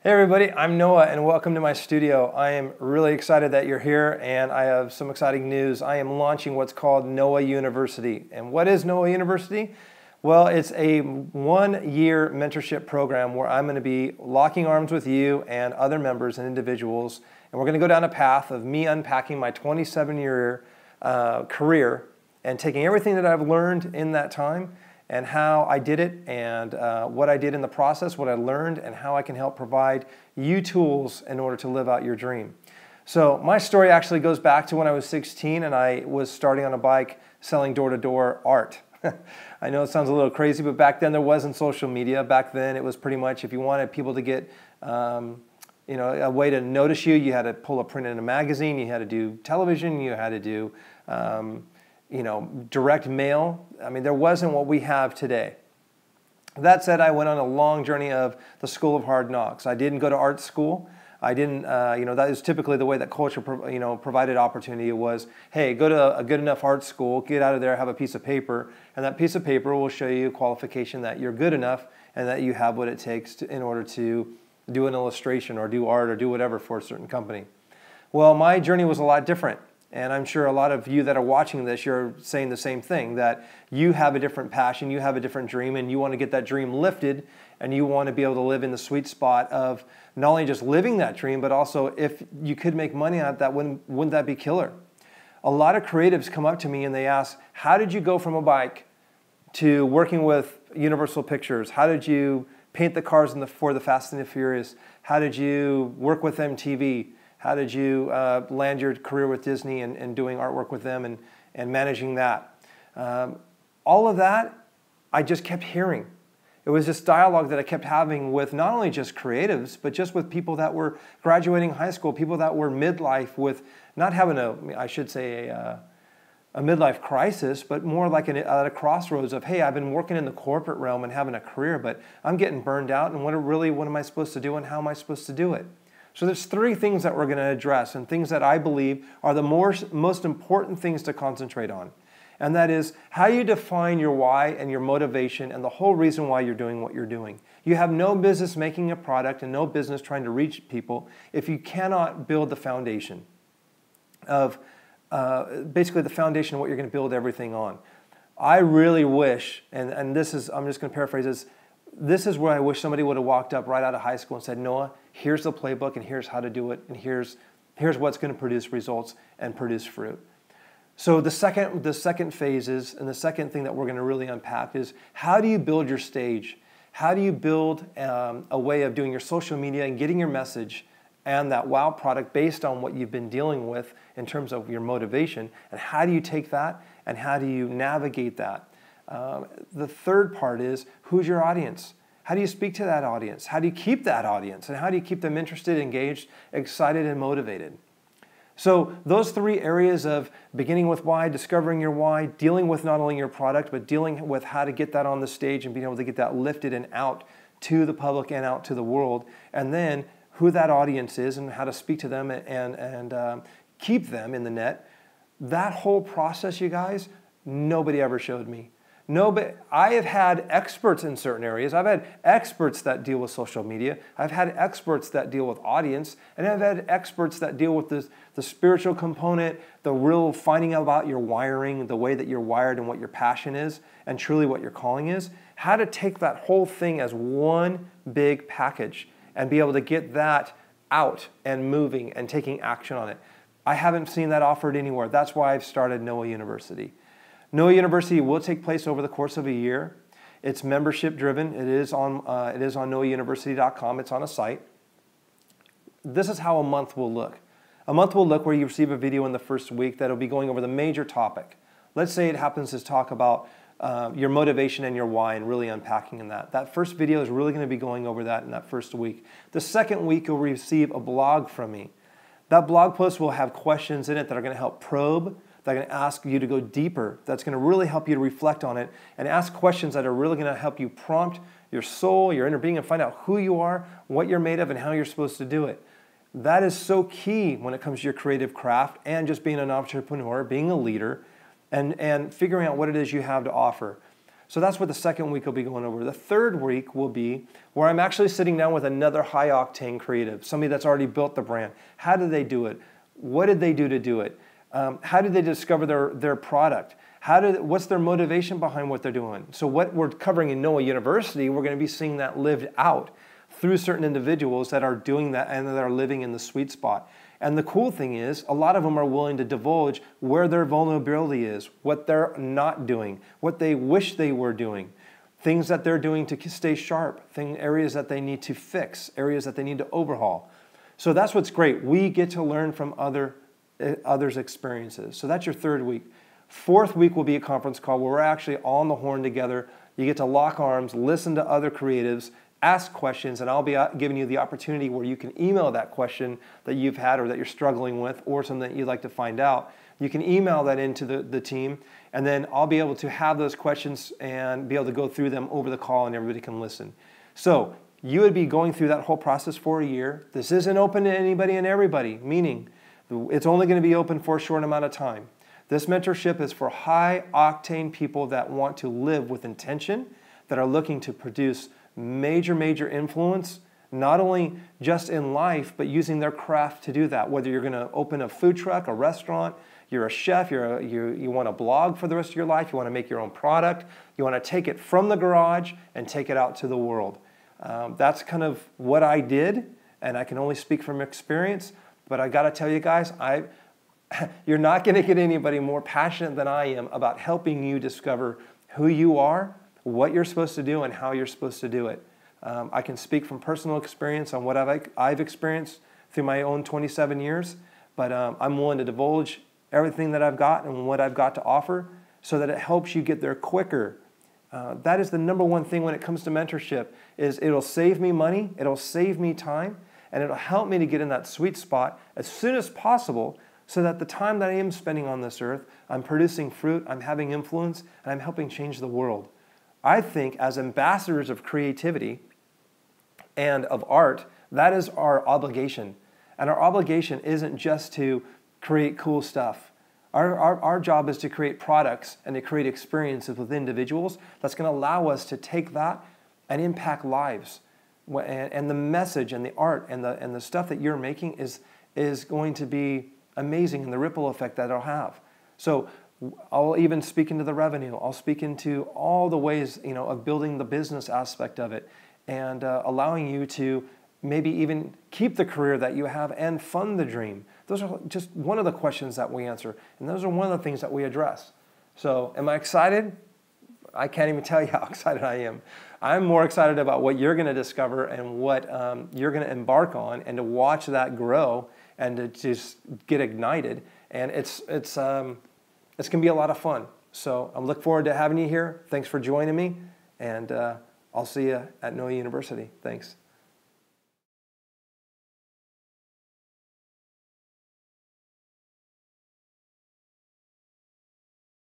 Hey everybody, I'm Noah and welcome to my studio. I am really excited that you're here and I have some exciting news. I am launching what's called Noah University. And what is Noah University? Well, it's a one-year mentorship program where I'm going to be locking arms with you and other members and individuals, and we're going to go down a path of me unpacking my 27-year career and taking everything that I've learned in that time and how I did it and what I did in the process, what I learned, and how I can help provide you tools in order to live out your dream. So my story actually goes back to when I was 16 and I was starting on a bike selling door-to-door art. I know it sounds a little crazy, but back then there wasn't social media. Back then it was pretty much if you wanted people to get a way to notice you, you had to pull a print in a magazine, you had to do television, you had to do direct mail. I mean, there wasn't what we have today. That said, I went on a long journey of the School of Hard Knocks. I didn't go to art school. I didn't, that is typically the way that culture, provided opportunity was, hey, go to a good enough art school, get out of there, have a piece of paper, and that piece of paper will show you a qualification that you're good enough and that you have what it takes in order to do an illustration or do art or do whatever for a certain company. Well, my journey was a lot different. And I'm sure a lot of you that are watching this, you're saying the same thing, that you have a different passion, you have a different dream, and you want to get that dream lifted, and you want to be able to live in the sweet spot of not only just living that dream, but also if you could make money at that, wouldn't that be killer? A lot of creatives come up to me and they ask, how did you go from a bike to working with Universal Pictures? How did you paint the cars for the Fast and the Furious? How did you work with MTV? How did you land your career with Disney and doing artwork with them and managing that? All of that, I just kept hearing. It was this dialogue that I kept having with not only just creatives, but just with people that were graduating high school, people that were midlife with not having a midlife crisis, but more like at a crossroads of, hey, I've been working in the corporate realm and having a career, but I'm getting burned out, and what am I supposed to do and how am I supposed to do it? So there's three things that we're going to address and things that I believe are the most important things to concentrate on. And that is how you define your why and your motivation and the whole reason why you're doing what you're doing. You have no business making a product and no business trying to reach people if you cannot build the foundation of basically the foundation of what you're going to build everything on. I really wish, and this is, I'm just going to paraphrase this is where I wish somebody would have walked up right out of high school and said, Noah, here's the playbook and here's how to do it and here's what's going to produce results and produce fruit. So the second phase is, and the second thing that we're going to really unpack is, how do you build your stage? How do you build a way of doing your social media and getting your message and that wow product based on what you've been dealing with in terms of your motivation, and how do you take that and how do you navigate that? The third part is, who's your audience? How do you speak to that audience? How do you keep that audience? And how do you keep them interested, engaged, excited, and motivated? So those three areas of beginning with why, discovering your why, dealing with not only your product, but dealing with how to get that on the stage and being able to get that lifted and out to the public and out to the world, and then who that audience is and how to speak to them and keep them in the net. That whole process, you guys, nobody ever showed me. No, but I have had experts in certain areas. I've had experts that deal with social media. I've had experts that deal with audience. And I've had experts that deal with the spiritual component, the real finding out about your wiring, the way that you're wired and what your passion is, and truly what your calling is. How to take that whole thing as one big package and be able to get that out and moving and taking action on it. I haven't seen that offered anywhere. That's why I've started Noah University. Noah University will take place over the course of a year. It's membership driven. It is on noahuniversity.com. It's on a site. This is how a month will look. A month will look where you receive a video in the first week that will be going over the major topic. Let's say it happens to talk about your motivation and your why and really unpacking in that. That first video is really going to be going over that in that first week. The second week you'll receive a blog from me. That blog post will have questions in it that are going to help probe. They're going to ask you to go deeper. That's going to really help you to reflect on it and ask questions that are really going to help you prompt your soul, your inner being, and find out who you are, what you're made of, and how you're supposed to do it. That is so key when it comes to your creative craft and just being an entrepreneur, being a leader, and figuring out what it is you have to offer. So that's what the second week will be going over. The third week will be where I'm actually sitting down with another high-octane creative, somebody that's already built the brand. How did they do it? What did they do to do it? How did they discover their product? What's their motivation behind what they're doing? So what we're covering in Noah University, we're going to be seeing that lived out through certain individuals that are doing that and that are living in the sweet spot. And the cool thing is, a lot of them are willing to divulge where their vulnerability is, what they're not doing, what they wish they were doing, things that they're doing to stay sharp, areas that they need to fix, areas that they need to overhaul. So that's what's great. We get to learn from others' experiences. So that's your third week. Fourth week will be a conference call where we're actually all on the horn together. You get to lock arms, listen to other creatives, ask questions, and I'll be giving you the opportunity where you can email that question that you've had or that you're struggling with or something that you'd like to find out. You can email that into the team, and then I'll be able to have those questions and be able to go through them over the call and everybody can listen. So you would be going through that whole process for a year. This isn't open to anybody and everybody, meaning it's only going to be open for a short amount of time. This mentorship is for high-octane people that want to live with intention, that are looking to produce major influence, not only just in life, but using their craft to do that. Whether you're going to open a food truck, a restaurant, you're a chef, you want to blog for the rest of your life, you want to make your own product, you want to take it from the garage and take it out to the world. That's kind of what I did, and I can only speak from experience, but I got to tell you guys, you're not going to get anybody more passionate than I am about helping you discover who you are, what you're supposed to do, and how you're supposed to do it. I can speak from personal experience on what I've experienced through my own 27 years, but I'm willing to divulge everything that I've got and what I've got to offer so that it helps you get there quicker. That is the number one thing when it comes to mentorship, is it'll save me money, it'll save me time, and it'll help me to get in that sweet spot as soon as possible so that the time that I am spending on this earth, I'm producing fruit, I'm having influence, and I'm helping change the world. I think as ambassadors of creativity and of art, that is our obligation. And our obligation isn't just to create cool stuff. Our job is to create products and to create experiences with individuals that's going to allow us to take that and impact lives. And the message and the art and the stuff that you're making is going to be amazing in the ripple effect that it'll have. So I'll even speak into the revenue. I'll speak into all the ways, of building the business aspect of it and allowing you to maybe even keep the career that you have and fund the dream. Those are just one of the questions that we answer, and those are one of the things that we address. So am I excited? I can't even tell you how excited I am. I'm more excited about what you're going to discover and what you're going to embark on, and to watch that grow and to just get ignited. And it's going to be a lot of fun. So I look forward to having you here. Thanks for joining me, and I'll see you at Noah University. Thanks.